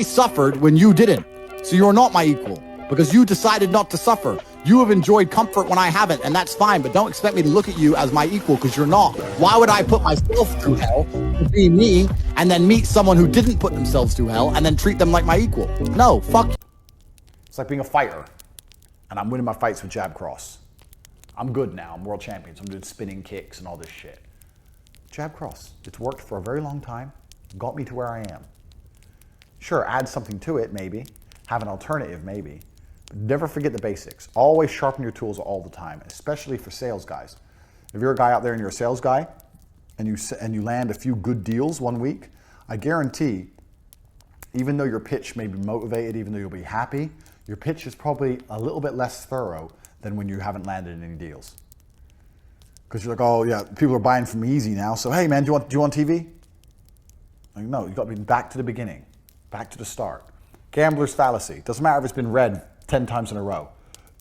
I suffered when you didn't. So you're not my equal because you decided not to suffer. You have enjoyed comfort when I haven't, and that's fine, but don't expect me to look at you as my equal because you're not. Why would I put myself through hell to be me and then meet someone who didn't put themselves through hell and then treat them like my equal? No, fuck. It's like being a fighter, and I'm winning my fights with jab cross. I'm good now, I'm world champion, so I'm doing spinning kicks and all this shit. Jab cross, it's worked for a very long time, got me to where I am. Sure, add something to it, maybe. Have an alternative, maybe. But never forget the basics. Always sharpen your tools all the time, especially for sales guys. If you're a guy out there and you're a sales guy, and you land a few good deals one week, I guarantee, even though your pitch may be motivated, even though you'll be happy, your pitch is probably a little bit less thorough than when you haven't landed any deals. Because you're like, oh yeah, people are buying from me easy now, so hey man, do you want TV? Like, no, you got to be back to the beginning, back to the start. Gambler's fallacy. Doesn't matter if it's been red 10 times in a row.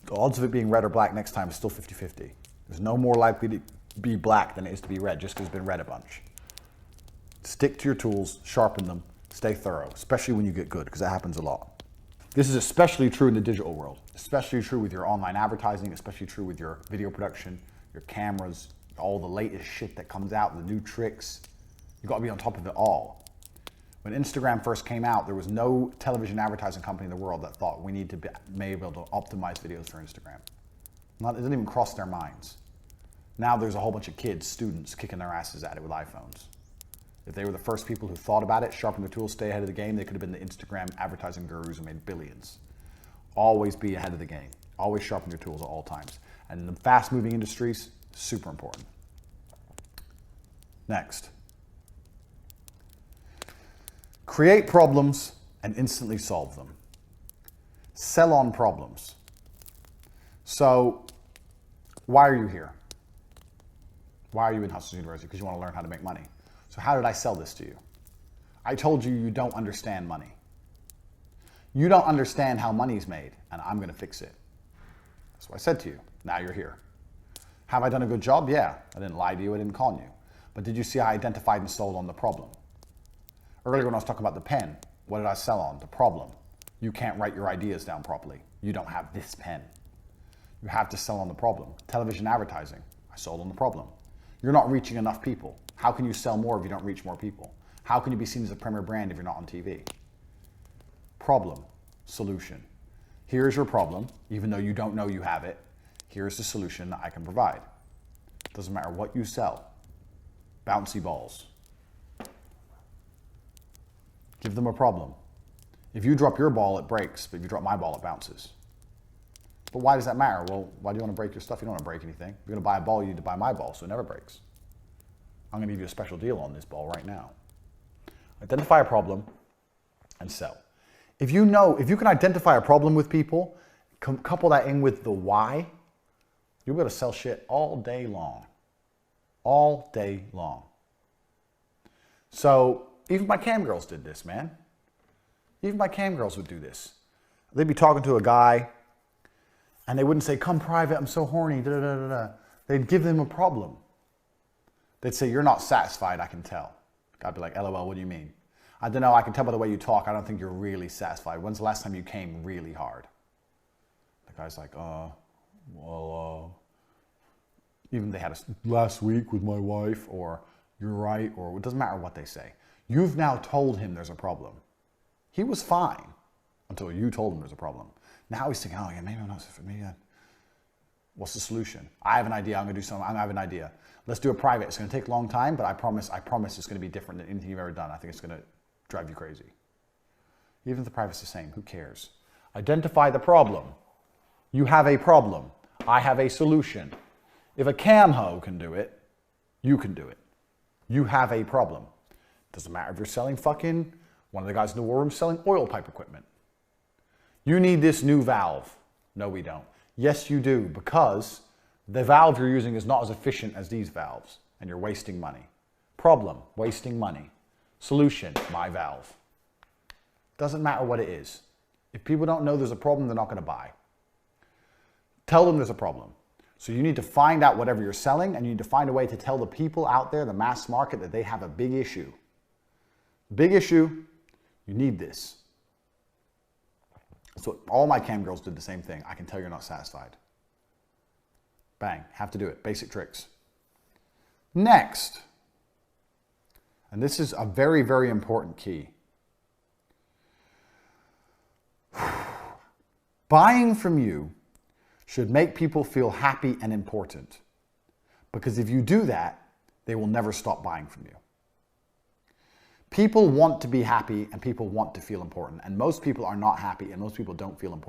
The odds of it being red or black next time is still 50-50. There's no more likely to be black than it is to be red just because it's been red a bunch. Stick to your tools, sharpen them, stay thorough, especially when you get good, because that happens a lot. This is especially true in the digital world, especially true with your online advertising, especially true with your video production, your cameras, all the latest shit that comes out, the new tricks. You got to be on top of it all. When Instagram first came out, there was no television advertising company in the world that thought we need to be able to optimize videos for Instagram. It didn't even cross their minds. Now there's a whole bunch of kids, students, kicking their asses at it with iPhones. If they were the first people who thought about it, sharpened their tools, stay ahead of the game, they could have been the Instagram advertising gurus who made billions. Always be ahead of the game. Always sharpen your tools at all times. And in the fast-moving industries, super important. Next. Create problems and instantly solve them. Sell on problems. So, why are you here? Why are you in Hustlers University? Because you want to learn how to make money. So how did I sell this to you? I told you you don't understand money. You don't understand how money's made, and I'm going to fix it. That's what I said to you. Now you're here. Have I done a good job? Yeah. I didn't lie to you. I didn't con you. But did you see I identified and sold on the problem? Earlier when I was talking about the pen, what did I sell on? The problem. You can't write your ideas down properly. You don't have this pen. You have to sell on the problem. Television advertising. I sold on the problem. You're not reaching enough people. How can you sell more if you don't reach more people? How can you be seen as a premier brand if you're not on TV? Problem, solution. Here's your problem, even though you don't know you have it. Here's the solution that I can provide. Doesn't matter what you sell. Bouncy balls. Give them a problem. If you drop your ball, it breaks, but if you drop my ball, it bounces. But why does that matter? Well, why do you want to break your stuff? You don't want to break anything. If you're going to buy a ball, you need to buy my ball, so it never breaks. I'm going to give you a special deal on this ball right now. Identify a problem and sell. If you can identify a problem with people, couple that in with the why, you'll be able to sell shit all day long. All day long. So even my cam girls did this, man. Even my cam girls would do this. They'd be talking to a guy, and they wouldn't say, come private, I'm so horny, da da da da. They'd give them a problem. They'd say, you're not satisfied, I can tell. I'd be like, LOL, what do you mean? I don't know, I can tell by the way you talk, I don't think you're really satisfied. When's the last time you came really hard? The guy's like, even they had a last week with my wife, or you're right, or it doesn't matter what they say. You've now told him there's a problem. He was fine until you told him there's a problem. Now he's thinking, oh yeah, maybe I'm not for me. What's the solution? I have an idea, I'm gonna do something, I have an idea. Let's do it private. It's gonna take a long time, but I promise it's gonna be different than anything you've ever done. I think it's gonna drive you crazy. Even if the private's the same, who cares? Identify the problem. You have a problem. I have a solution. If a cam hoe can do it, you can do it. You have a problem. Doesn't matter if you're selling fucking, one of the guys in the war room selling oil pipe equipment. You need this new valve. No, we don't. Yes, you do, because the valve you're using is not as efficient as these valves, and you're wasting money. Problem, wasting money. Solution, my valve. Doesn't matter what it is. If people don't know there's a problem, they're not going to buy. Tell them there's a problem. So you need to find out whatever you're selling, and you need to find a way to tell the people out there, the mass market, that they have a big issue. Big issue, you need this. So all my cam girls did the same thing. I can tell you're not satisfied. Bang, have to do it. Basic tricks. Next, and this is a very, very important key. Buying from you should make people feel happy and important. Because if you do that, they will never stop buying from you. People want to be happy and people want to feel important. And most people are not happy and most people don't feel important.